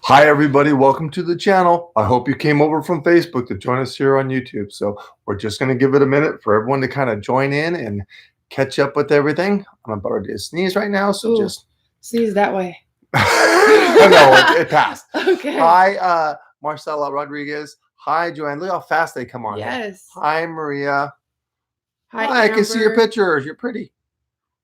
Hi, everybody. Welcome to the channel. I hope you came over from Facebook to join us here on YouTube. So we're just going to give it a minute for everyone to kind of join in and catch up with everything. I'm about to sneeze right now, so just sneeze that way. I know it passed. Okay. Hi, Marcela Rodriguez. Hi, Joanne. Look how fast they come on. Yes. Here. Hi, Maria. Hi, I can see your pictures. You're pretty.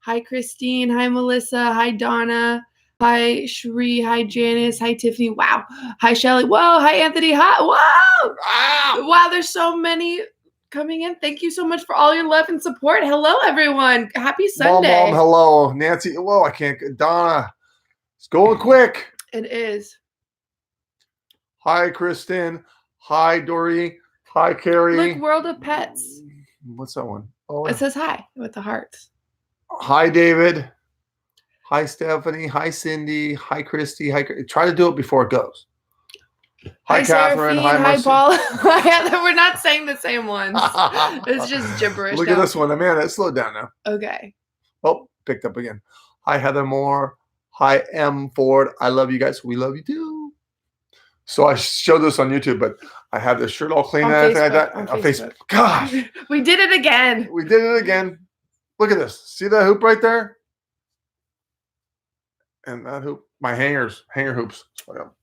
Hi, Christine. Hi, Melissa. Hi, Donna. Hi, Shree. Hi, Janice. Hi, Tiffany. Wow. Hi, Shelly. Whoa. Hi, Anthony. Hi. Wow. Wow, there's so many coming in. Thank you so much for all your love and support. Hello, everyone. Happy Sunday. Mom, hello. Nancy. Whoa, I can't. Donna. It's going quick. It is. Hi, Kristen. Hi, Dory. Hi, Carrie. Look, World of Pets. What's that one? Oh, it says hi with the hearts. Hi, David. Hi, Stephanie. Hi, Cindy. Hi, Christy. Hi, try to do it before it goes. Hi, Catherine. Hi, Paul. Hi, Heather. We're not saying the same ones. It's just gibberish. Look at this one. Amanda, slow down now. Okay. Oh, picked up again. Hi, Heather Moore. Hi, M. Ford. I love you guys. We love you too. So I showed this on YouTube, but I had this shirt all clean and everything like that. On Facebook. Gosh. We did it again. We did it again. Look at this. See that hoop right there? And that hoop, my hanger hoops.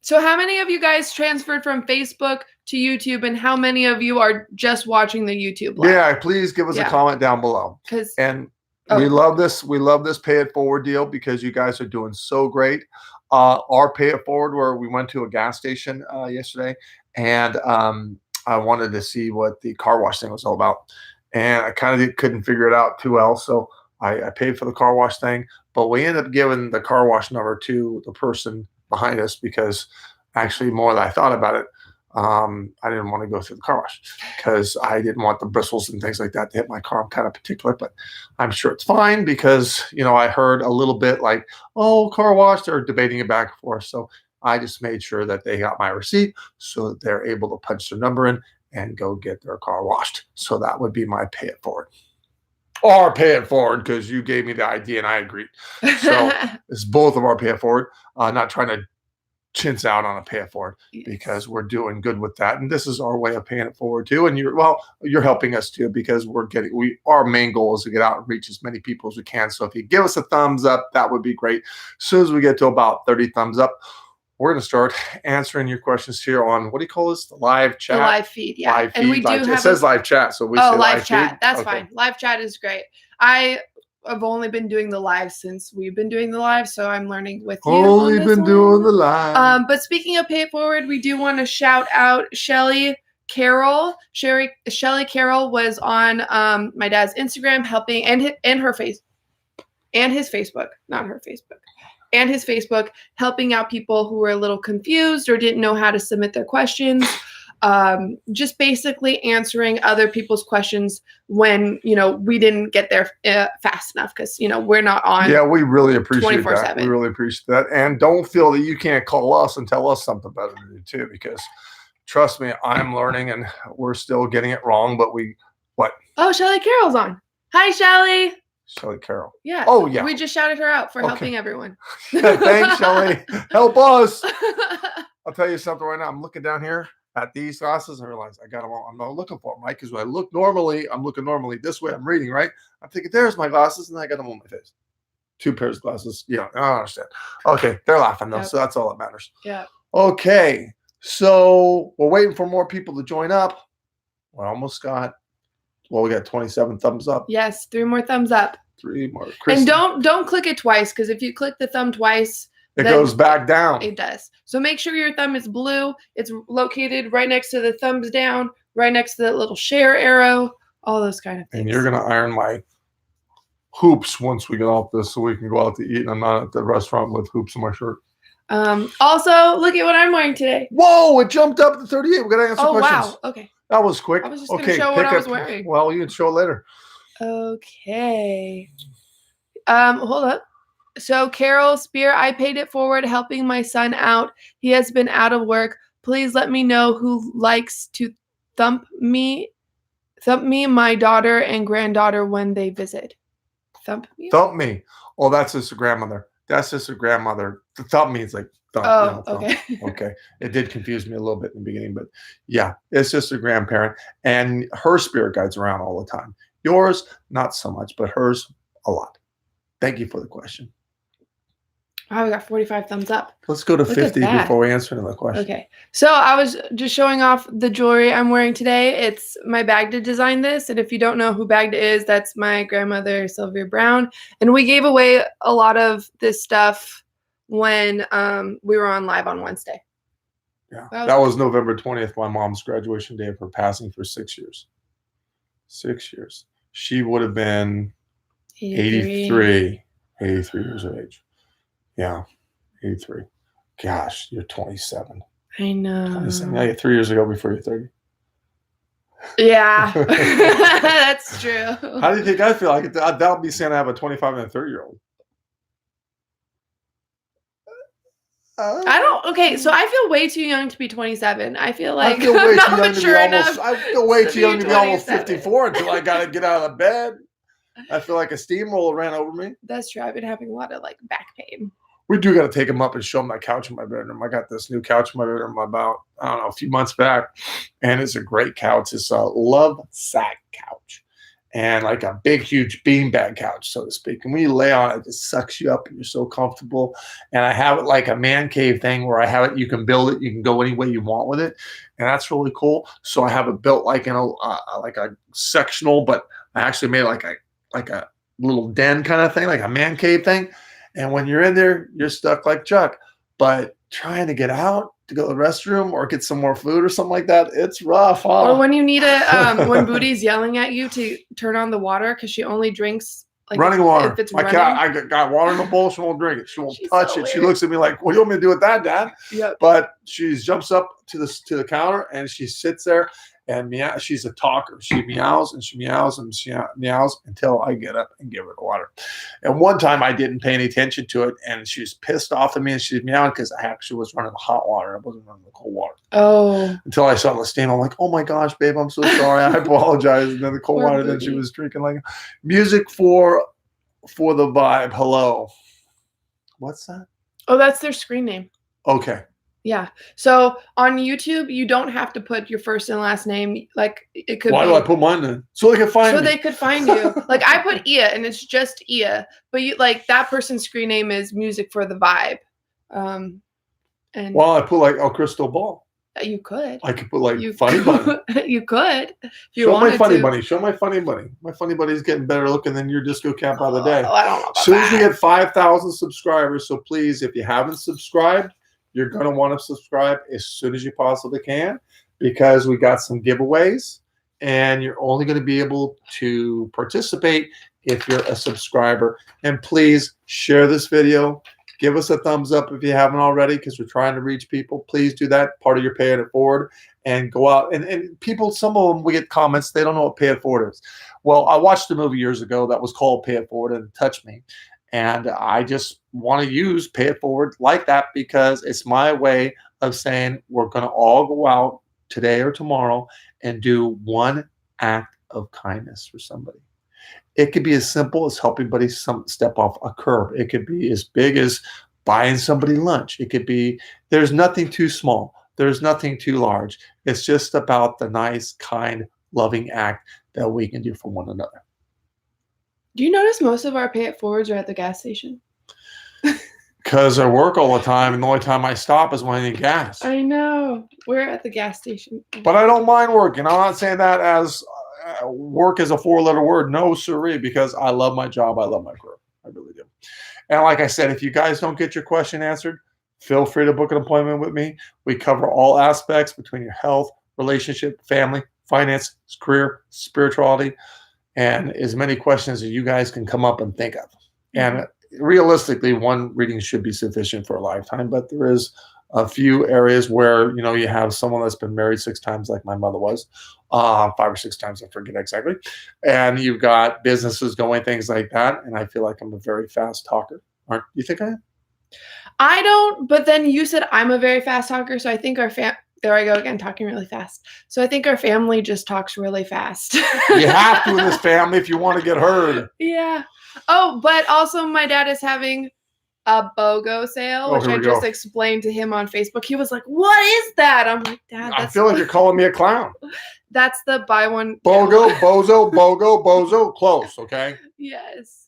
So how many of you guys transferred from Facebook to YouTube, and how many of you are just watching the YouTube live? Yeah, please give us a comment down below. And we love this. We love this pay it forward deal because you guys are doing so great. Our pay it forward, where we went to a gas station yesterday, and I wanted to see what the car wash thing was all about, and I kind of couldn't figure it out too well, so I paid for the car wash thing, but we ended up giving the car wash number to the person behind us because actually more than I thought about it, I didn't want to go through the car wash because I didn't want the bristles and things like that to hit my car. I'm kind of particular, but I'm sure it's fine because, you know, I heard a little bit like, oh, car wash, they're debating it back and forth. So I just made sure that they got my receipt so that they're able to punch their number in and go get their car washed. So that would be my pay it forward. Or pay it forward because you gave me the idea and I agreed. So it's both of our pay it forward. Not trying to chintz out on a pay it forward because we're doing good with that, and this is our way of paying it forward too. And you're helping us too because our main goal is to get out and reach as many people as we can. So if you give us a thumbs up, that would be great. As soon as we get to about 30 thumbs up, we're going to start answering your questions here on, what do you call this? The live chat? The live feed, yeah. Live feed, and we do have it says live chat, so we say live chat. Feed? That's fine. Live chat is great. I've only been doing the live since we've been doing the live, so I'm learning with you. Only been doing the live. But speaking of pay it forward, we do want to shout out Shelly Carroll. Shelly Carroll was on my dad's Instagram helping, and her face, and his Facebook, not her Facebook. And his Facebook, helping out people who were a little confused or didn't know how to submit their questions. Just basically answering other people's questions when, you know, we didn't get there fast enough because, you know, we're not on. Yeah, we really appreciate 24/7. that. We really appreciate that. And don't feel that you can't call us and tell us something better to do too, because trust me, I'm learning and we're still getting it wrong, but Oh, Shelly Carroll's on. Hi, Shelly. Shelly Carroll. Yeah. Oh, yeah. We just shouted her out for helping everyone. Thanks, Shelly. Help us. I'll tell you something right now. I'm looking down here at these glasses and I realize I got them all. I'm not looking for them, right? Because when I look normally, I'm looking normally this way. I'm reading, right? I'm thinking, there's my glasses, and I got them on my face. 2 pairs of glasses. Yeah, I understand. Okay, they're laughing though, so that's all that matters. Yeah. Okay, so we're waiting for more people to join up. We almost got. Well, we got 27 thumbs up. Yes, 3 more thumbs up. 3 more. And don't click it twice, because if you click the thumb twice, it goes back down. It does. So make sure your thumb is blue. It's located right next to the thumbs down, right next to that little share arrow, all those kind of things. And you're going to iron my hoops once we get off this so we can go out to eat and I'm not at the restaurant with hoops in my shirt. Also, look at what I'm wearing today. Whoa, it jumped up to 38. We got to answer questions. Wow. Okay. That was quick. I was just going to show what I was wearing. Well, you can show it later. Okay. Hold up. So Carol Spear, I paid it forward helping my son out. He has been out of work. Please let me know who likes to thump me, my daughter and granddaughter when they visit. Thump me? Thump me. Oh, that's his grandmother. That's just a grandmother. The thumb means like thumb. Oh, Thumb. okay. Okay. It did confuse me a little bit in the beginning, but yeah, it's just a grandparent. And her spirit guide's around all the time. Yours, not so much, but hers, a lot. Thank you for the question. Wow, we got 45 thumbs up. Let's go to 50 before we answer another question. Okay. So I was just showing off the jewelry I'm wearing today. It's my Bagda designed this. And if you don't know who Bagda is, that's my grandmother, Sylvia Brown. And we gave away a lot of this stuff when we were on live on Wednesday. Yeah. That was November 20th, my mom's graduation day of her passing for 6 years. 6 years. She would have been 83 years of age. Yeah, 83. Gosh, you're 27. I know. 27. Yeah, 3 years ago before you're 30. Yeah, that's true. How do you think I feel? That'll be saying I have a 25 and a 30-year-old. I don't. Okay, so I feel way too young to be 27. I feel like I feel way I'm too not young mature enough. I feel way too young to be almost 27. 54 until I got to get out of bed. I feel like a steamroller ran over me. That's true. I've been having a lot of like back pain. We do got to take him up and show him my couch in my bedroom. I got this new couch in my bedroom about, I don't know, a few months back. And it's a great couch. It's a love sack couch. And like a big, huge beanbag couch, so to speak. And when you lay on it, it just sucks you up and you're so comfortable. And I have it like a man cave thing where I have it, you can build it, you can go any way you want with it. And that's really cool. So I have it built like in a sectional, but I actually made like a little den kind of thing, like a man cave thing. And when you're in there, you're stuck like Chuck. But trying to get out to go to the restroom or get some more food or something like that, it's rough. Huh? Or when you need when Booty's yelling at you to turn on the water because she only drinks like running water. If it's my cat, I got water in the bowl. She won't drink it. She won't touch it. Weird. She looks at me like, "What do you want me to do with that, Dad?" Yep. But she jumps up to the counter and she sits there. And she's a talker. She meows and she meows and she meows until I get up and give her the water. And one time I didn't pay any attention to it, and she was pissed off at me and she was meowing because I actually was running the hot water. I wasn't running the cold water. Oh. Until I saw the steam, I'm like, "Oh my gosh, babe, I'm so sorry. I apologize." And then the cold water, Booty. then she was drinking like music for the vibe. Hello. What's that? Oh, that's their screen name. Okay. Yeah. So on YouTube, you don't have to put your first and last name. Like it could. Why do I put mine in? So they can find me. So they could find you. Like I put Ia, and it's just Ia. But you like that person's screen name is Music for the Vibe. And well, I put like Crystal Ball. You could. I could put like Funny Bunny. You could. If you Show wanted my Funny to. Bunny. Show my Funny Bunny. My Funny Bunny's getting better looking than your disco cap of the day. Oh, I don't know about as soon as we that. get 5,000 subscribers, so please, if you haven't subscribed, you're going to want to subscribe as soon as you possibly can, because we got some giveaways, and you're only going to be able to participate if you're a subscriber. And please share this video. Give us a thumbs up if you haven't already, because we're trying to reach people. Please do that, part of your Pay It Forward, and go out. And people, some of them, we get comments, they don't know what Pay It Forward is. Well, I watched a movie years ago that was called Pay It Forward, and it touched me. And I just want to use Pay It Forward like that, because it's my way of saying we're going to all go out today or tomorrow and do one act of kindness for somebody. It could be as simple as helping somebody step off a curb. It could be as big as buying somebody lunch. It could be, there's nothing too small. There's nothing too large. It's just about the nice, kind, loving act that we can do for one another. Do you notice most of our Pay It Forwards are at the gas station? Because I work all the time, and the only time I stop is when I need gas. I know. We're at the gas station. But I don't mind working. I'm not saying that as work is a 4-letter word. No, siree, because I love my job. I love my career. I really do. And like I said, if you guys don't get your question answered, feel free to book an appointment with me. We cover all aspects between your health, relationship, family, finance, career, spirituality, and as many questions as you guys can come up and think of. And realistically, one reading should be sufficient for a lifetime, but there is a few areas where, you know, you have someone that's been married 6 times like my mother was, 5 or 6 times, I forget exactly. And you've got businesses going, things like that. And I feel like I'm a very fast talker. Aren't you think I am? I don't, but then you said I'm a very fast talker. So I think there I go again, talking really fast. So I think our family just talks really fast. You have to in this family if you want to get heard. Yeah. Oh, but also my dad is having a BOGO sale, which here I we just go. explained to him on Facebook. He was like, "What is that?" I'm like, "Dad, I feel like you're calling me a clown. That's the buy one BOGO, bozo, close, okay? Yes.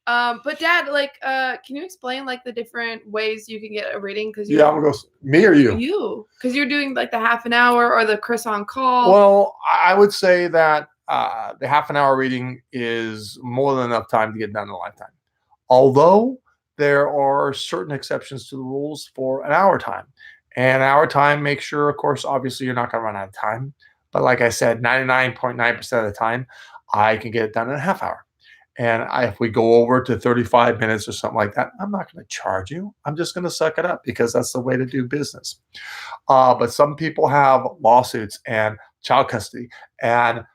But Dad, like, can you explain like the different ways you can get a reading? Because Yeah, I'm gonna go. Me or you? Because you're doing like the half an hour or the Chris on call. Well, I would say that the half an hour reading is more than enough time to get done in a lifetime. Although there are certain exceptions to the rules for an hour time. And hour time, make sure, of course, obviously you're not going to run out of time. But like I said, 99.9% of the time, I can get it done in a half hour. And if we go over to 35 minutes or something like that, I'm not going to charge you. I'm just going to suck it up because that's the way to do business. But some people have lawsuits and child custody and,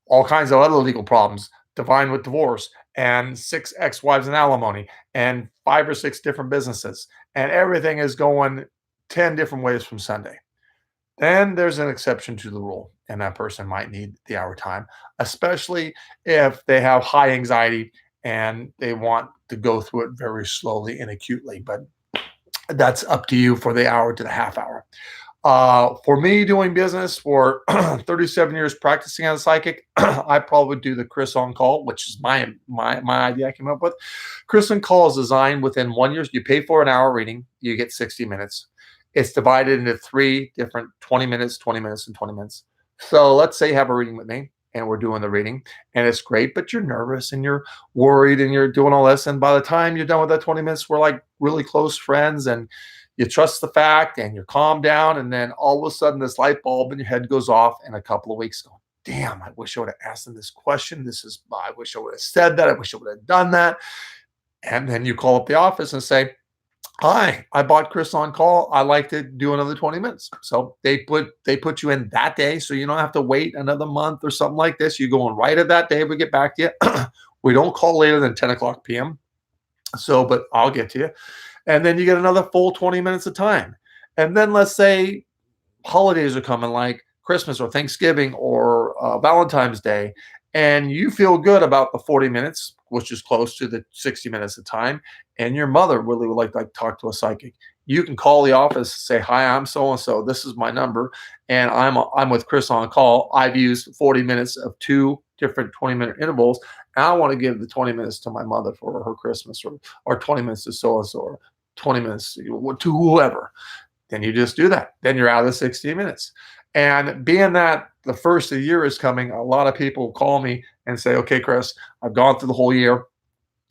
all kinds of other legal problems, divine with divorce and 6 ex-wives in alimony and 5 or 6 different businesses. And everything is going 10 different ways from Sunday. Then there's an exception to the rule, and that person might need the hour time, especially if they have high anxiety and they want to go through it very slowly and acutely. But that's up to you for the hour to the half hour. For me, doing business for 37 years practicing as a psychic, I probably do the Chris on call, which is my idea I came up with. Chris on call is designed within 1 year. You pay for an hour reading, you get 60 minutes. It's divided into 3 different 20 minutes, 20 minutes, and 20 minutes. So let's say you have a reading with me and we're doing the reading and it's great, but you're nervous and you're worried and you're doing all this. And by the time you're done with that 20 minutes, we're like really close friends and you trust the fact and you're calmed down. And then all of a sudden this light bulb in your head goes off in a couple of weeks going, damn, I wish I would have asked them this question. I wish I would have said that. I wish I would have done that. And then you call up the office and say, hi, I bought Chris on call. I like to do another 20 minutes. So they put you in that day. So you don't have to wait another month or something like this. You go in right at that day. We get back to you. We don't call later than 10 o'clock PM. So, but I'll get to you. And then you get another full 20 minutes of time. And then let's say holidays are coming like Christmas or Thanksgiving or Valentine's Day. And you feel good about the 40 minutes, which is close to the 60 minutes of time. And your mother really would like to talk to a psychic. You can call the office, say, hi, I'm so-and-so. This is my number. And I'm with Chris on call. I've used 40 minutes of 2 different 20-minute intervals. And I want to give the 20 minutes to my mother for her Christmas or 20 minutes to so-and-so or 20 minutes to whoever. Then you just do that. Then you're out of the 60 minutes. And being that the first of the year is coming, a lot of people call me and say, okay, Chris, I've gone through the whole year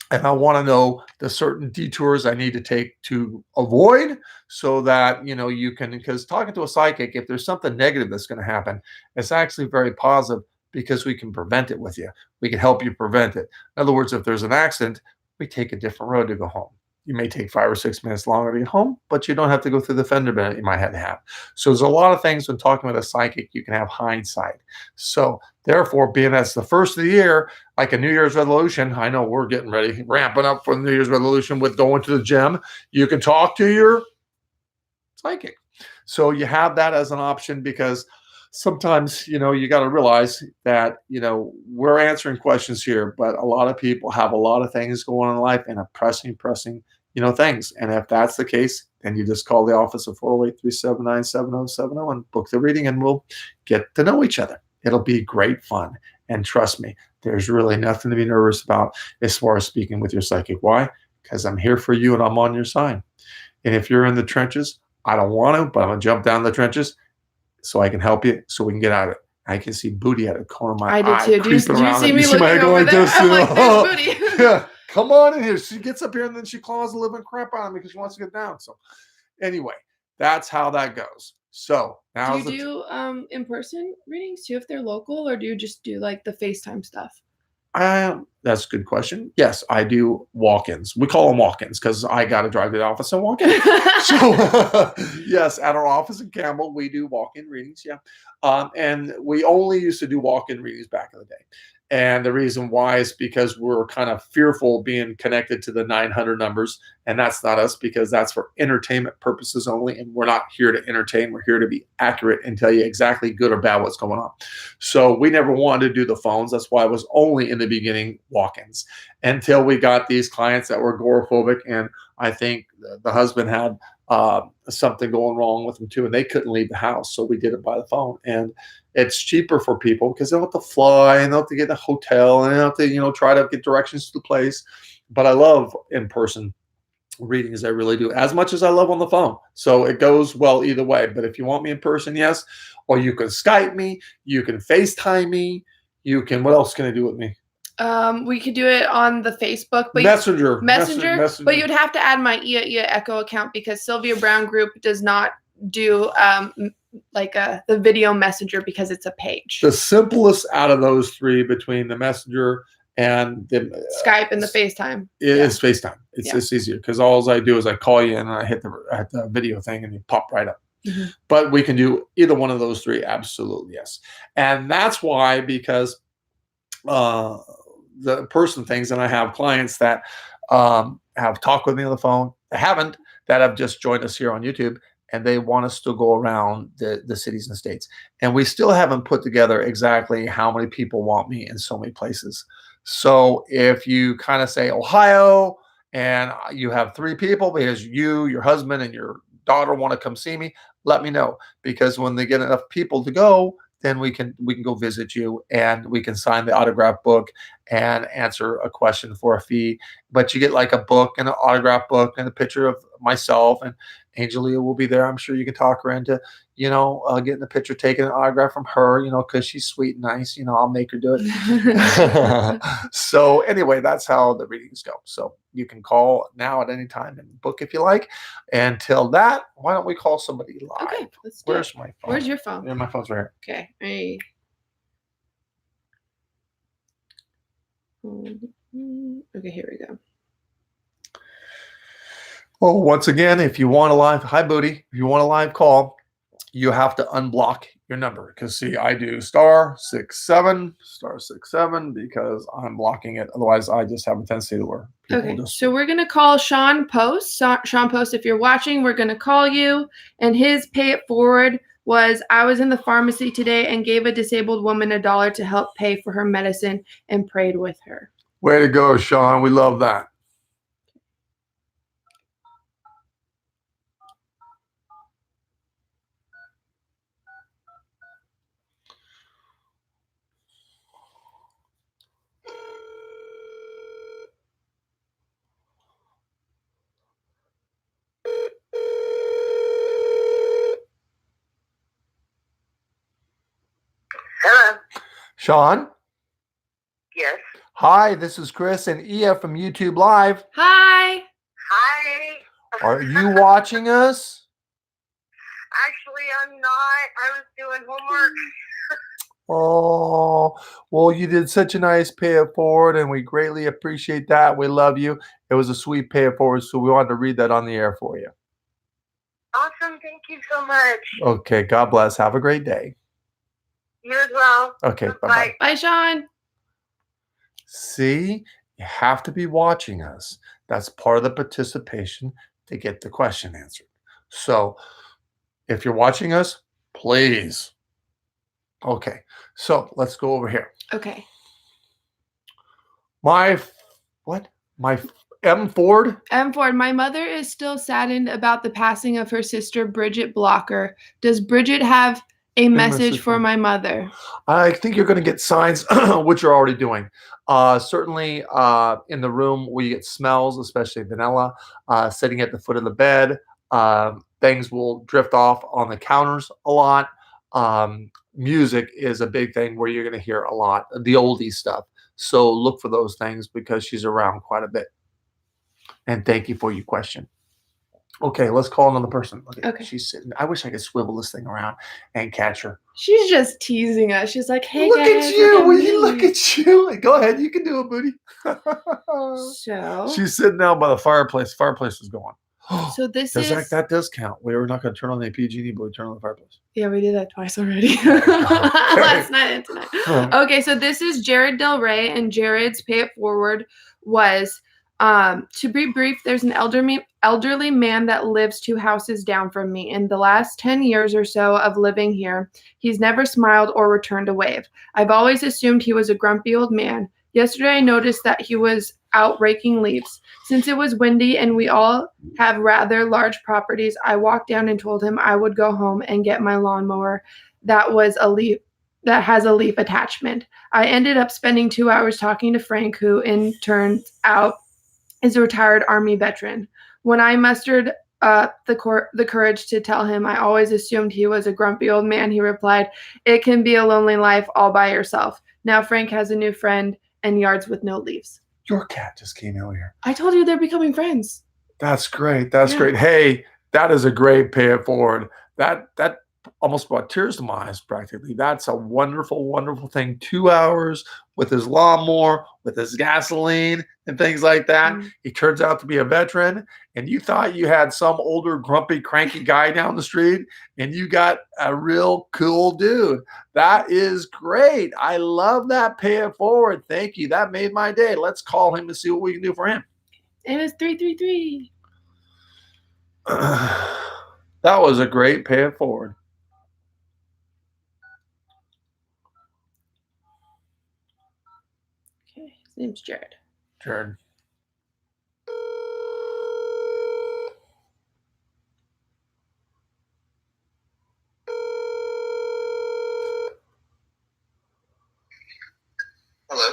and I want to know the certain detours I need to take to avoid so that, you can, because talking to a psychic, if there's something negative that's going to happen, it's actually very positive because we can prevent it with you. We can help you prevent it. In other words, if there's an accident, we take a different road to go home. You may take 5 or 6 minutes longer to get home, but you don't have to go through the fender bender you might have to have. So there's a lot of things when talking with a psychic, you can have hindsight. So therefore, being that's the first of the year, like a New Year's resolution, I know we're getting ready, ramping up for the New Year's resolution with going to the gym. You can talk to your psychic. So you have that as an option because sometimes, you got to realize that, we're answering questions here, but a lot of people have a lot of things going on in life and are pressing, things. And if that's the case, then you just call the office at 408-379-7070 and book the reading and we'll get to know each other. It'll be great fun. And trust me, there's really nothing to be nervous about as far as speaking with your psychic. Why? Because I'm here for you and I'm on your side. And if you're in the trenches, I don't want to, but I'm going to jump down the trenches so I can help you so we can get out of it. I can see booty out of the corner of my eye. I did too. Do you see me looking over there? This, I'm like, there's booty. Yeah, come on in here. She gets up here and then she claws the living crap out of me because she wants to get down. So anyway, that's how that goes. So now do you do in-person readings too if they're local, or do you just do like the FaceTime stuff? That's a good question. Yes, I do walk-ins. We call them walk-ins because I got to drive to the office and walk in. So yes, at our office in Campbell, we do walk-in readings. Yeah. And we only used to do walk-in readings back in the day. And the reason why is because we're kind of fearful being connected to the 900 numbers. And that's not us because that's for entertainment purposes only. And we're not here to entertain. We're here to be accurate and tell you exactly good or bad what's going on. So we never wanted to do the phones. That's why it was only in the beginning walk-ins until we got these clients that were agoraphobic and I think the husband had something going wrong with him too, and they couldn't leave the house, so we did it by the phone. And it's cheaper for people because they don't have to fly and they don't have to get in a hotel and they don't have to try to get directions to the place. But I love in person readings. I really do, as much as I love on the phone. So it goes well either way. But if you want me in person, yes. Or you can Skype me, you can FaceTime me, you can, what else can I do with me? We could do it on the Facebook, but Messenger. But you'd have to add my Ia Echo account because Sylvia Brown Group does not do the video messenger because it's a page. The simplest out of those three between the messenger and the Skype and the FaceTime is FaceTime. It's just easier because all I do is I call you and I hit the video thing and you pop right up. Mm-hmm. But we can do either one of those three. Absolutely, yes. And that's why, because the person things, and I have clients that have talked with me on the phone, that have just joined us here on YouTube, and they want us to go around the cities and states. And we still haven't put together exactly how many people want me in so many places. So if you kind of say Ohio and you have 3 people because you, your husband, and your daughter want to come see me, let me know, because when they get enough people to go, then we can go visit you and we can sign the autograph book and answer a question for a fee. But you get like a book and an autograph book and a picture of myself, and Angelia will be there. I'm sure you can talk her into, getting a picture taken, an autograph from her, because she's sweet and nice. I'll make her do it. So anyway, that's how the readings go. So you can call now at any time and book if you like. Until that, why don't we call somebody live? Okay, let's do Where's it. my phone? Where's your phone? Yeah, my phone's right here. Okay. Okay, here we go. Well, once again, if you want a live, hi Booty, if you want a live call, you have to unblock your number. Because see, I do *67 because I'm blocking it. Otherwise, I just have a tendency to where people just. So we're gonna call Sean Post. Sean Post, if you're watching, we're gonna call you. And his pay it forward was, I was in the pharmacy today and gave a disabled woman $1 to help pay for her medicine and prayed with her. Way to go, Sean. We love that. Hello. Sean? Yes. Hi, this is Chris and Ia from YouTube Live. Hi. Hi. Are you watching us? Actually, I'm not. I was doing homework. Oh, well, you did such a nice pay it forward, and we greatly appreciate that. We love you. It was a sweet pay it forward, so we wanted to read that on the air for you. Awesome. Thank you so much. Okay, God bless. Have a great day. You as well. Okay, bye-bye. Bye, Sean. See, you have to be watching us. That's part of the participation to get the question answered. So if you're watching us, please. Okay, so let's go over here. Okay. My M. Ford? M. Ford, my mother is still saddened about the passing of her sister, Bridget Blocker. Does Bridget have a message for my mother? I think you're going to get signs, which you're already doing. Certainly in the room where you get smells, especially vanilla, sitting at the foot of the bed, things will drift off on the counters a lot. Music is a big thing where you're going to hear a lot, the oldie stuff. So look for those things because she's around quite a bit. And thank you for your question. Okay, let's call another person. Okay. She's sitting. I wish I could swivel this thing around and catch her. She's just teasing us. She's like, hey, look guys. At you. Will you look at you? Go ahead. You can do it, Booty. So. She's sitting down by the fireplace. Fireplace is going. So that does count. We were not going to turn on the PG&E, but we turned on the fireplace. Yeah, we did that twice already. Last night and tonight. Okay, so this is Jared Del Rey, and Jared's pay it forward was, to be brief, there's an elderly man that lives 2 houses down from me. In the last 10 years or so of living here, he's never smiled or returned a wave. I've always assumed he was a grumpy old man. Yesterday, I noticed that he was out raking leaves. Since it was windy and we all have rather large properties, I walked down and told him I would go home and get my lawnmower that has a leaf attachment. I ended up spending 2 hours talking to Frank, who in turn out is a retired Army veteran. When I mustered the courage to tell him I always assumed he was a grumpy old man, he replied, "It can be a lonely life all by yourself." Now Frank has a new friend and yards with no leaves. Your cat just came out here. I told you they're becoming friends. That's great. That's great. Hey, that is a great pay it forward. That almost brought tears to my eyes practically. That's a wonderful, wonderful thing. 2 hours with his lawnmower, with his gasoline and things like that. He turns out to be a veteran, and you thought you had some older, grumpy, cranky guy down the street, and you got a real cool dude. That is great. I love that pay it forward. Thank you. That made my day. Let's call him and see what we can do for him. It was 333. That was a great pay it forward. Okay, his name's Jared. Jared. Hello.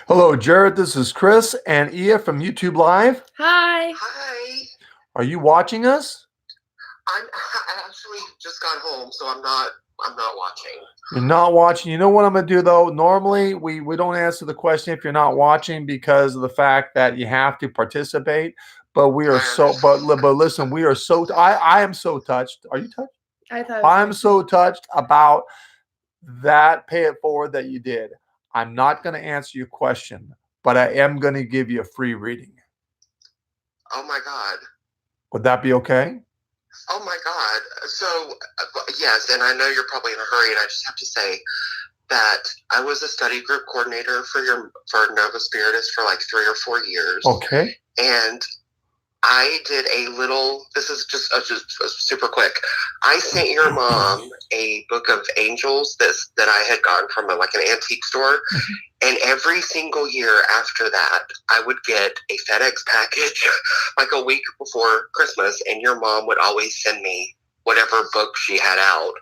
Hello, Jared. This is Chris and Ia from YouTube Live. Hi. Hi. Are you watching us? I actually just got home, so I'm not watching. You're not watching. You know what I'm going to do, though? Normally, we don't answer the question if you're not watching because of the fact that you have to participate. But we are but listen, we are so, I am so touched. Are you touched? I'm so touched about that pay it forward that you did. I'm not going to answer your question, but I am going to give you a free reading. Oh, my God. Would that be okay? Oh, my God. So, yes, and I know you're probably in a hurry, and I just have to say that I was a study group coordinator for Nova Spiritus for like 3 or 4 years. Okay. And I did this is just super quick. I sent your mom a book of angels that I had gotten from an antique store. And every single year after that, I would get a FedEx package like a week before Christmas. And your mom would always send me whatever book she had out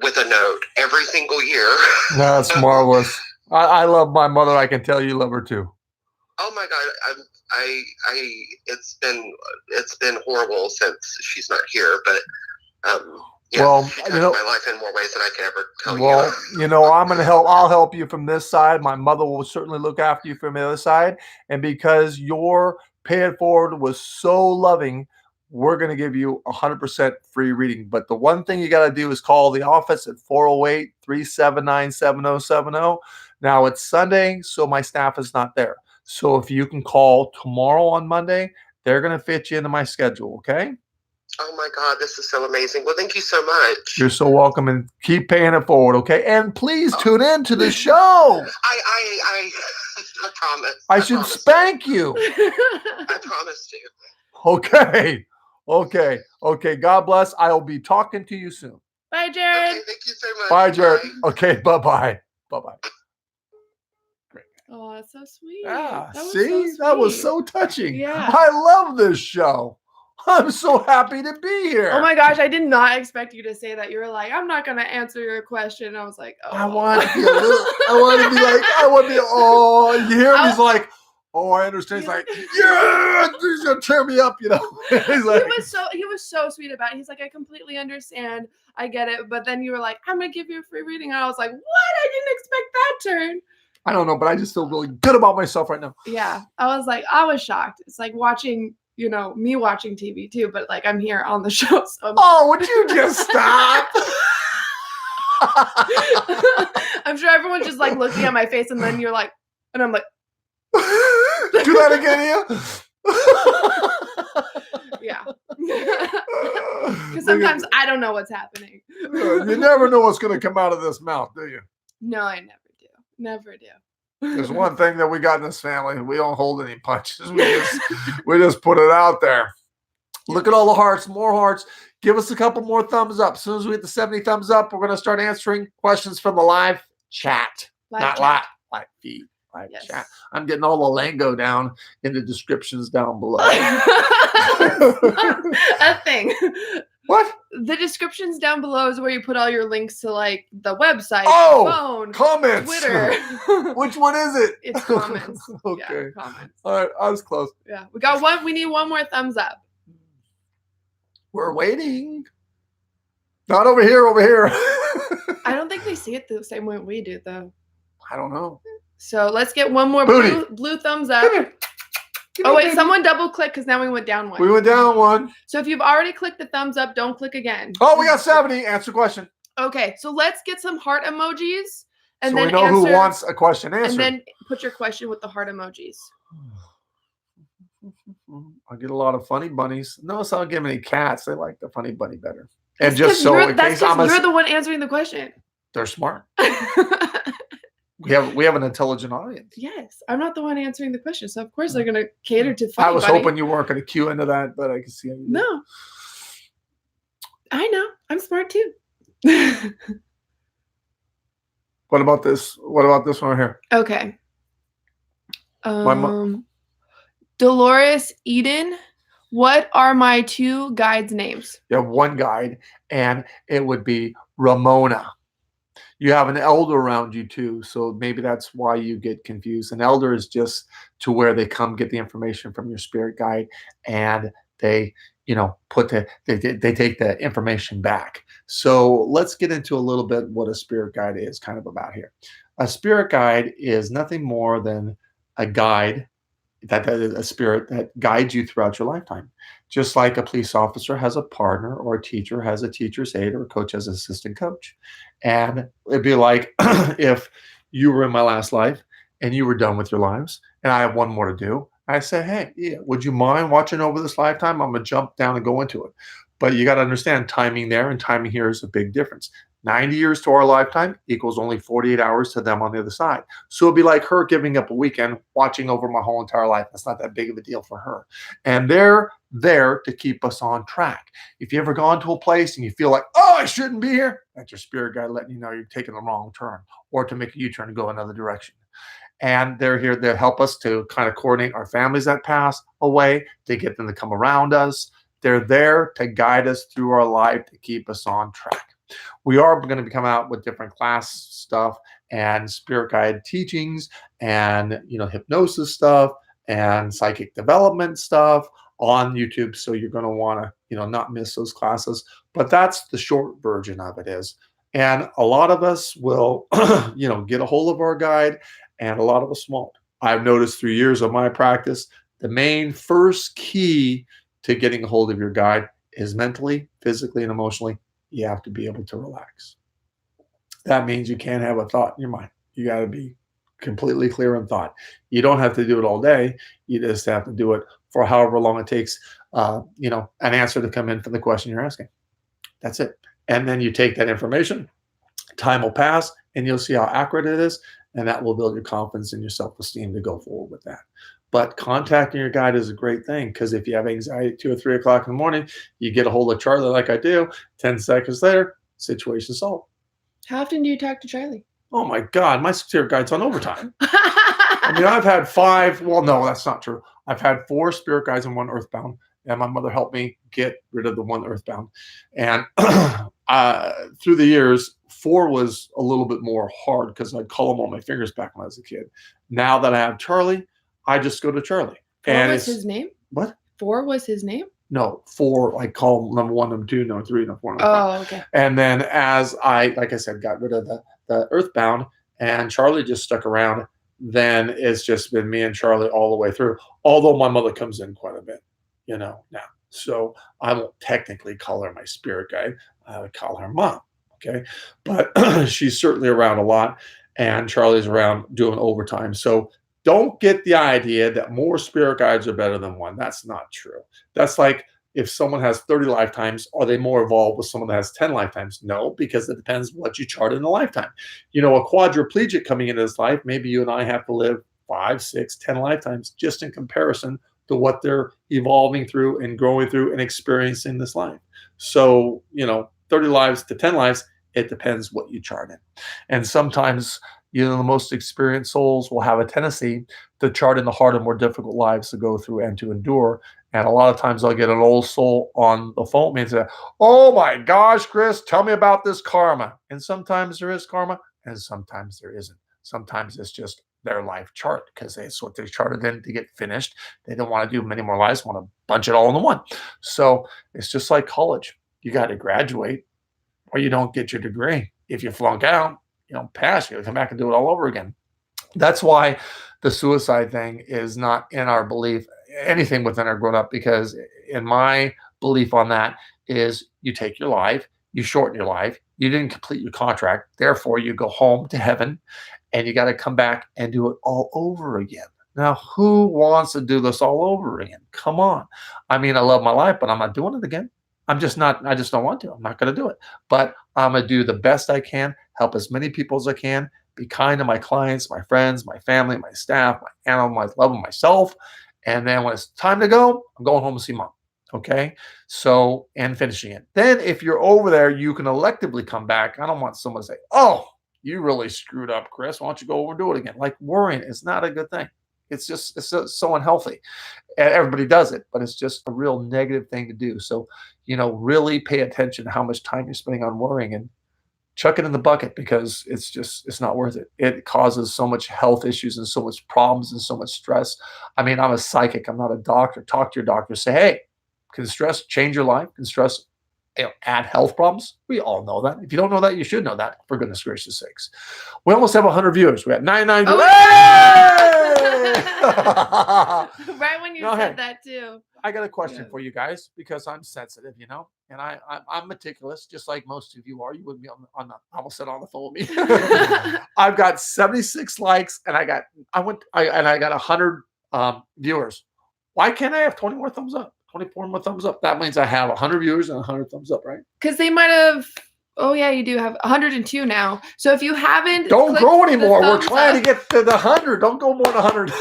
with a note every single year. That's marvelous. I love my mother. I can tell you love her too. Oh my God. It's been horrible since she's not here, but she touched my life in more ways than I can ever tell you. Well, I'm going to help. I'll help you from this side. My mother will certainly look after you from the other side. And because your pay it forward was so loving, we're going to give you 100% free reading. But the one thing you got to do is call the office at 408-379-7070. Now it's Sunday, so my staff is not there. So if you can call tomorrow on Monday, they're going to fit you into my schedule, okay? Oh, my God, this is so amazing. Well, thank you so much. You're so welcome, and keep paying it forward, okay? And please tune in to the show. I promise. I should spank you. I promise to. Okay. God bless. I will be talking to you soon. Bye, Jared. Okay, thank you so much. Bye, Jared. Bye. Okay, bye-bye. Bye-bye. Oh, that's so sweet. Yeah, that that was so touching. Yeah. I love this show. I'm so happy to be here. Oh my gosh, I did not expect you to say that. You were like, I'm not going to answer your question. I was like, oh. I want to be you hear him? He's like, oh, I understand. He's like, yeah, he's going to tear me up, He's like, he was so sweet about it. He's like, I completely understand. I get it. But then you were like, I'm going to give you a free reading. And I was like, what? I didn't expect that turn. I don't know, but I just feel really good about myself right now. Yeah. I was shocked. It's like watching, me watching TV too, but like I'm here on the show. So would you just stop? I'm sure everyone's just like looking at my face and then you're like, and I'm like. Do that again, Yeah. Because sometimes I don't know what's happening. You never know what's going to come out of this mouth, do you? No, I never do. Never do. There's one thing that we got in this family. We don't hold any punches. We just put it out there. Look at all the hearts, more hearts. Give us a couple more thumbs up. As soon as we hit the 70 thumbs up, we're going to start answering questions from the live chat. Not live feed. live Yes. chat. I'm getting all the lingo down in the descriptions down below. A thing. What? The descriptions down below is where you put all your links to like the website, Oh, the phone, comments. Twitter. Which one is it? It's comments. Okay. Yeah, comments. All right, I was close. Yeah, we got one. We need one more thumbs up. We're waiting. Not over here, over here. I don't think they see it the same way we do, though. I don't know. So let's get one more blue thumbs up. Come here. Oh, wait, someone double click because now we went down one. We went down one. So if you've already clicked the thumbs up, don't click again. Oh, we got 70. Answer question. Okay, so let's get some heart emojis. And so then we know who wants a question answered. And then put your question with the heart emojis. I'll get a lot of funny bunnies. Notice I don't give any cats. They like the funny bunny better. And just so in case you're the one answering the question. They're smart. We have an intelligent audience. Yes, I'm not the one answering the question, so of course they're going to cater to funny. I was hoping you weren't going to cue into that, but I can see. No, I know. I'm smart too. What about this? What about this one here? Okay. Dolores Eden. What are my 2 guides' names? You have one guide, and it would be Ramona. You have an elder around you too, so maybe that's why you get confused. An elder is just to where they come get the information from your spirit guide, and they, they take the information back. So let's get into a little bit what a spirit guide is kind of about here. A spirit guide is nothing more than a guide that is a spirit that guides you throughout your lifetime. Just like a police officer has a partner, or a teacher has a teacher's aide, or a coach has an assistant coach. And it'd be like if you were in my last life and you were done with your lives and I have one more to do. I say, hey, yeah, would you mind watching over this lifetime? I'm going to jump down and go into it. But you got to understand timing there and timing here is a big difference. 90 years to our lifetime equals only 48 hours to them on the other side. So it'd be like her giving up a weekend watching over my whole entire life. That's not that big of a deal for her. And they're there to keep us on track. If you ever gone to a place and you feel like, oh, I shouldn't be here, that's your spirit guide letting you know you're taking the wrong turn, or to make a U-turn and go another direction. And they're here to help us to kind of coordinate our families that pass away, to get them to come around us. They're there to guide us through our life, to keep us on track. We are going to be coming out with different class stuff and spirit guide teachings and, hypnosis stuff and psychic development stuff on YouTube. So you're going to want to, not miss those classes. But that's the short version of it is. And a lot of us will, get a hold of our guide, and a lot of us won't. I've noticed through years of my practice, the main first key to getting a hold of your guide is mentally, physically, and emotionally. You have to be able to relax. That means you can't have a thought in your mind. You got to be completely clear in thought. You don't have to do it all day. You just have to do it for however long it takes, an answer to come in for the question you're asking. That's it. And then you take that information, time will pass, and you'll see how accurate it is, and that will build your confidence and your self-esteem to go forward with that. But contacting your guide is a great thing, because if you have anxiety at 2 or 3 o'clock in the morning, you get a hold of Charlie like I do, 10 seconds later, situation solved. How often do you talk to Charlie? Oh my God, my spirit guide's on overtime. I've had 5, well, no, that's not true. I've had 4 spirit guides and 1 earthbound, and my mother helped me get rid of the 1 earthbound. And through the years, 4 was a little bit more hard because I'd call them on my fingers back when I was a kid. Now that I have Charlie, I just go to Charlie. 4 was his name? What? 4 was his name? No, 4, I call them number 1, number 2, number 3, number 4, number 5. Oh, okay. And then as I, like I said, got rid of the earthbound, and Charlie just stuck around, then it's just been me and Charlie all the way through. Although my mother comes in quite a bit, now. So I won't technically call her my spirit guide. I would call her mom, okay? But she's certainly around a lot, and Charlie's around doing overtime. So don't get the idea that more spirit guides are better than 1. That's not true. That's like if someone has 30 lifetimes, are they more evolved with someone that has 10 lifetimes? No, because it depends what you chart in a lifetime. A quadriplegic coming into this life, maybe you and I have to live 5, 6, 10 lifetimes just in comparison to what they're evolving through and growing through and experiencing this life. So, 30 lives to 10 lives It depends what you chart in. And sometimes, the most experienced souls will have a tendency to chart in the harder, more difficult lives to go through and to endure. And a lot of times I'll get an old soul on the phone with me and say, oh my gosh, Chris, tell me about this karma. And sometimes there is karma and sometimes there isn't. Sometimes it's just their life chart because it's what they charted in to get finished. They don't want to do many more lives, want to bunch it all into one. So it's just like college. You got to graduate or you don't get your degree. If you flunk out, you don't pass, you come back and do it all over again. That's why the suicide thing is not in our belief, anything within our grown up, because in my belief on that is you take your life, you shorten your life, you didn't complete your contract, therefore you go home to heaven and you got to come back and do it all over again. Now, who wants to do this all over again? Come on. I mean, I love my life, but I'm not doing it again. I just don't want to. I'm not going to do it. But I'm going to do the best I can, help as many people as I can, be kind to my clients, my friends, my family, my staff, my animal, my love of myself. And then when it's time to go, I'm going home to see mom. Okay. So, and finishing it. Then if you're over there, you can electively come back. I don't want someone to say, oh, you really screwed up, Chris. Why don't you go over and do it again? Like worrying is not a good thing. It's so unhealthy. And everybody does it, but it's just a real negative thing to do. So, really pay attention to how much time you're spending on worrying and chuck it in the bucket because it's not worth it. It causes so much health issues and so much problems and so much stress. I mean, I'm a psychic. I'm not a doctor. Talk to your doctor. Say, hey, can stress change your life? Can stress add health problems? We all know that. If you don't know that, you should know that, for goodness gracious sakes. We almost have 100 viewers. We have 99 viewers. Right when you said that too. I got a question for you guys because I'm sensitive, and I'm meticulous, just like most of you are. You wouldn't be on the I almost said on the phone with me. I've got 76 likes and I got 100 viewers. Why can't I have 20 more thumbs up? 24 more thumbs up. That means I have 100 viewers and 100 thumbs up, right? Because they might have. Oh yeah, you do have 102 now. So if you haven't, don't grow anymore. We're trying to get to the 100. Don't go more than 100.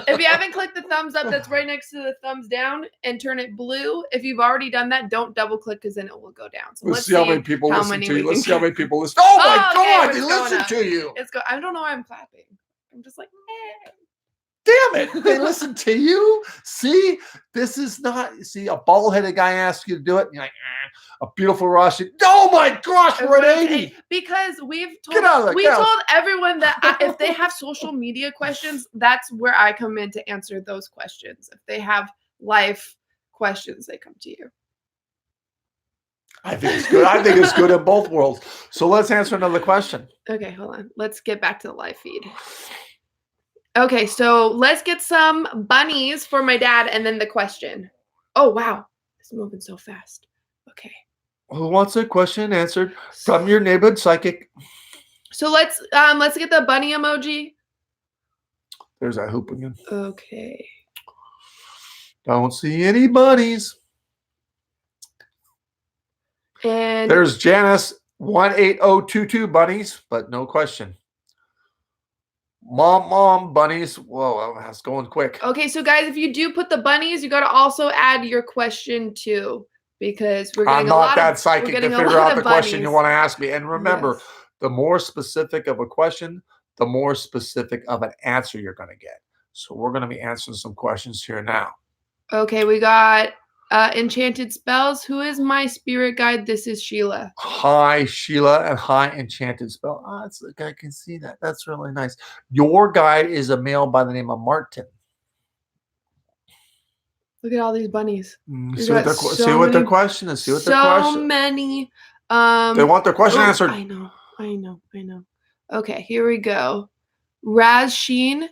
If you haven't clicked the thumbs up that's right next to the thumbs down and turn it blue, if you've already done that, don't double click because then it will go down. So let's see how many people listen to you. Let's see how many people listen. Oh my God, they listen to you. I don't know why I'm clapping. I'm just like, eh. Damn it. They listen to you. See, this is not, a bald-headed guy asks you to do it. And you're like, a beautiful Russian. Oh my gosh, we're at 80. Because we told everyone that if they have social media questions, that's where I come in to answer those questions. If they have life questions, they come to you. I think it's good. I think it's good in both worlds. So let's answer another question. Okay, hold on. Let's get back to the live feed. Okay, so let's get some bunnies for my dad and then the question. Oh, wow. It's moving so fast. Okay. Who wants a question answered from your neighborhood psychic? So let's get the bunny emoji. There's that hoop again. Okay. Don't see any bunnies. And there's Janice 18022 bunnies, but no question. Mom, bunnies. Whoa, that's going quick. Okay, so guys, if you do put the bunnies, you got to also add your question too, because we're getting I'm not that psychic to figure out the question you want to ask me. And remember, yes, the more specific of a question, the more specific of an answer you're going to get. So we're going to be answering some questions here now. Okay, we got Enchanted Spells. Who is my spirit guide? This is Sheila. Hi, Sheila, and hi, Enchanted Spell. I can see that. That's really nice. Your guide is a male by the name of Martin. Look at all these bunnies. See what their question is. See what their question. So many. They want their question answered. I know. Okay, here we go. Raz Sheen.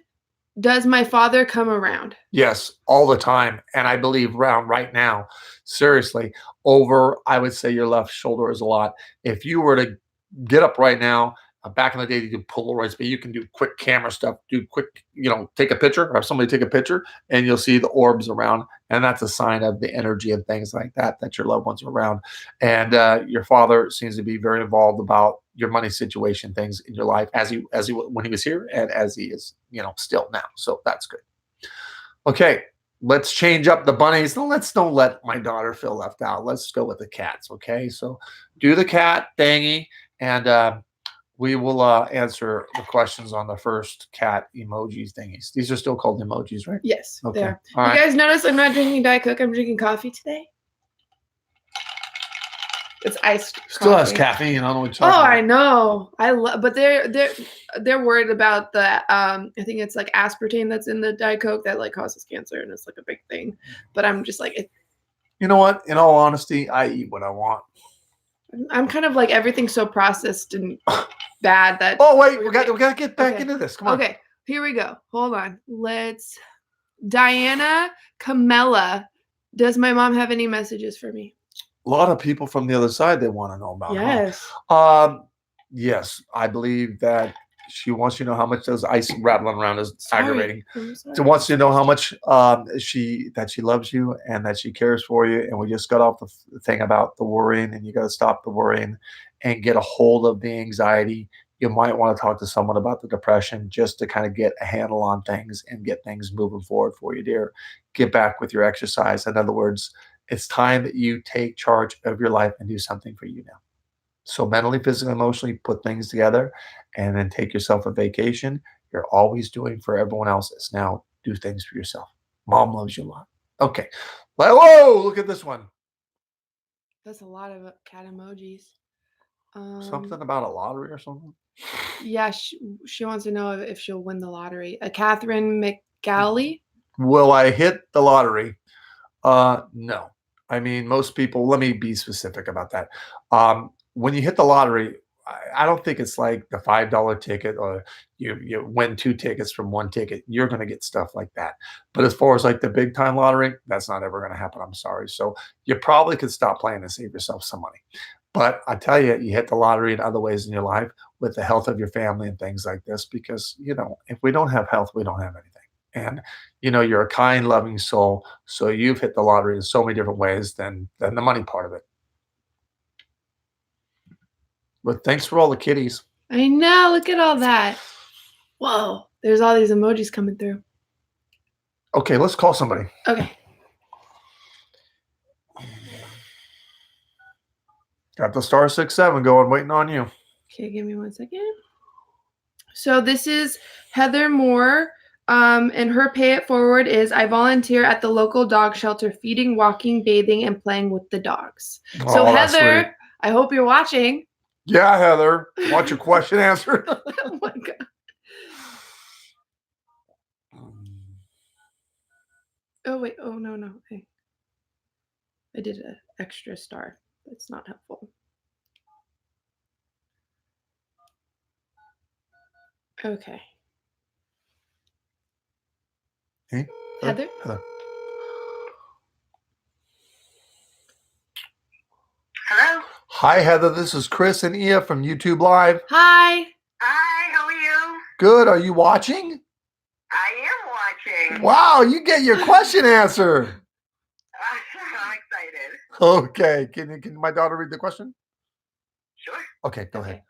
Does my father come around? Yes, all the time. And I believe around right now, seriously, over, I would say your left shoulder is a lot. If you were to get up right now, back in the day, you did Polaroids, but you can do quick camera stuff, do quick, take a picture or have somebody take a picture and you'll see the orbs around. And that's a sign of the energy and things like that your loved ones are around. And your father seems to be very involved about your money situation, things in your life as he when he was here and as he is, still now. So that's good. Okay. let's change up the bunnies. No, let's don't let my daughter feel left out. Let's go with the cats. Okay. So do the cat thingy, and we will answer the questions on the first cat emojis thingies. These are still called emojis, right? Yes. Okay. They are. All You right. guys notice I'm not drinking Diet Coke. I'm drinking coffee today. It's iced. Still has coffee. caffeine. I don't know what you're Oh, talking I know. I love, but they're worried about the I think it's like aspartame that's in the Diet Coke that like causes cancer, and it's like a big thing. But I'm just like, You know what? In all honesty, I eat what I want. I'm kind of like everything's so processed and bad that. Oh wait, we got to get back into this. Come on. Okay, here we go. Hold on. Diana Camella. Does my mom have any messages for me? A lot of people from the other side they want to know about. Yes. Huh? Yes, I believe that she wants you to know how much those ice rattling around is aggravating. She wants you to know how much she loves you and that she cares for you. And we just got off the thing about the worrying, and you got to stop the worrying and get a hold of the anxiety. You might want to talk to someone about the depression just to kind of get a handle on things and get things moving forward for you, dear. Get back with your exercise. In other words, it's time that you take charge of your life and do something for you now. So mentally, physically, emotionally, put things together and then take yourself a vacation. You're always doing for everyone else. It's now do things for yourself. Mom loves you a lot. Okay. Whoa, look at this one. That's a lot of cat emojis. Something about a lottery or something? Yeah, she wants to know if she'll win the lottery. Catherine McGalley. Will I hit the lottery? No. I mean, most people, let me be specific about that. When you hit the lottery, I don't think it's like the $5 ticket or you win 2 tickets from 1 ticket. You're going to get stuff like that. But as far as like the big time lottery, that's not ever going to happen. I'm sorry. So you probably could stop playing and save yourself some money. But I tell you, you hit the lottery in other ways in your life with the health of your family and things like this, because, if we don't have health, we don't have anything. And, you're a kind, loving soul. So you've hit the lottery in so many different ways than the money part of it. But thanks for all the kitties. I know. Look at all that. Whoa. There's all these emojis coming through. Okay, let's call somebody. Okay. Got the star 67 going, waiting on you. Okay, give me 1 second. So this is Heather Moore. And her pay it forward is I volunteer at the local dog shelter, feeding, walking, bathing, and playing with the dogs. So Heather, sweet. I hope you're watching. Yeah, Heather. Want your question answered? Oh my God. Oh wait. Oh no. Okay. I did an extra star. That's not helpful. Okay. Hey, Heather? Hello? Hi, Heather. This is Chris and Ia from YouTube Live. Hi. Hi, how are you? Good. Are you watching? I am watching. Wow, you get your question answered. I'm excited. Okay. Can my daughter read the question? Sure. Okay, go ahead.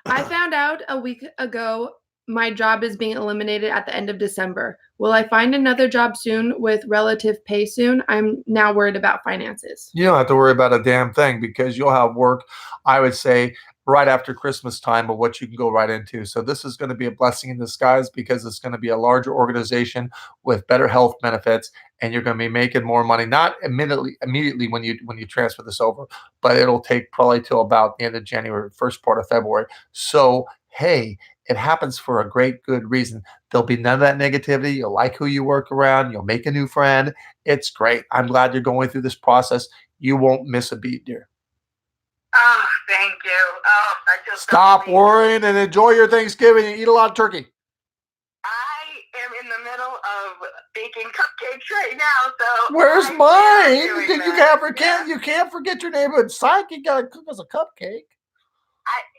I found out a week ago my job is being eliminated at the end of December. Will I find another job soon with relative pay soon? I'm now worried about finances. You don't have to worry about a damn thing because you'll have work, I would say, right after Christmas time of what you can go right into. So this is going to be a blessing in disguise because it's going to be a larger organization with better health benefits, and you're going to be making more money, not immediately when you transfer this over, but it'll take probably till about the end of January, first part of February. So, hey, it happens for a great, good reason. There'll be none of that negativity. You'll like who you work around. You'll make a new friend. It's great. I'm glad you're going through this process. You won't miss a beat, dear. Oh, thank you. Oh, I just stop worrying and enjoy your Thanksgiving and eat a lot of turkey. I am in the middle of baking cupcakes right now, so where's mine? You can't forget your neighborhood psych. You gotta cook us a cupcake.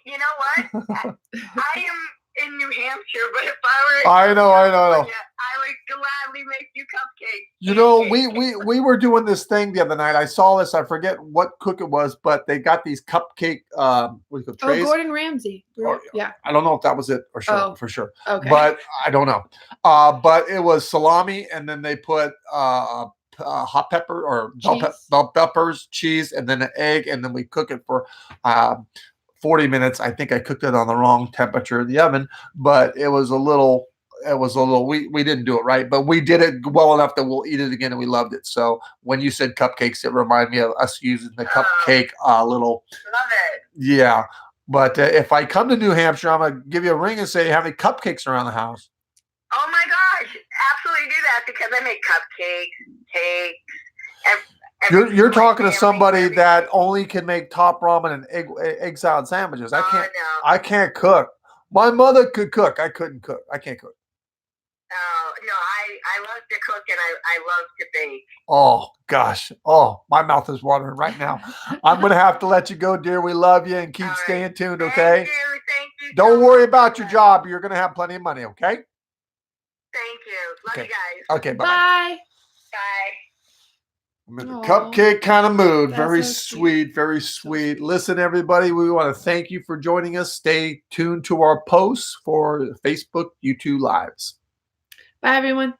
You know what? I am in New Hampshire, but if I were I know. I would gladly make you cupcakes. You know, we were doing this thing the other night. I saw this. I forget what cook it was, but they got these cupcake what do you call trays? Gordon Ramsay. Or, Yeah. I don't know if that was it or for sure. Okay. But I don't know. But it was salami, and then they put hot pepper or bell peppers, cheese, and then an egg, and then we cook it for 40 minutes. I think I cooked it on the wrong temperature of the oven, but it was a little. We didn't do it right, but we did it well enough that we'll eat it again, and we loved it. So when you said cupcakes, it reminded me of us using the cupcake little. Love it. Yeah, but if I come to New Hampshire, I'm gonna give you a ring and say, "Have any cupcakes around the house?" Oh my gosh, absolutely do that because I make cupcakes, cakes. You're talking to somebody that only can make top ramen and egg salad sandwiches. I can't cook. My mother could cook. I couldn't cook. I can't cook. Oh no, I love to cook and I love to bake. Oh gosh. Oh, my mouth is watering right now. I'm gonna have to let you go, dear. We love you and keep staying tuned, okay? Thank you. Don't worry about your job. You're gonna have plenty of money, okay? Thank you. Love you guys. Okay, bye. Bye. Bye. I'm in the cupcake kind of mood. That's Very so sweet, very sweet. Listen, everybody, we want to thank you for joining us. Stay tuned to our posts for Facebook, YouTube Lives. Bye, everyone.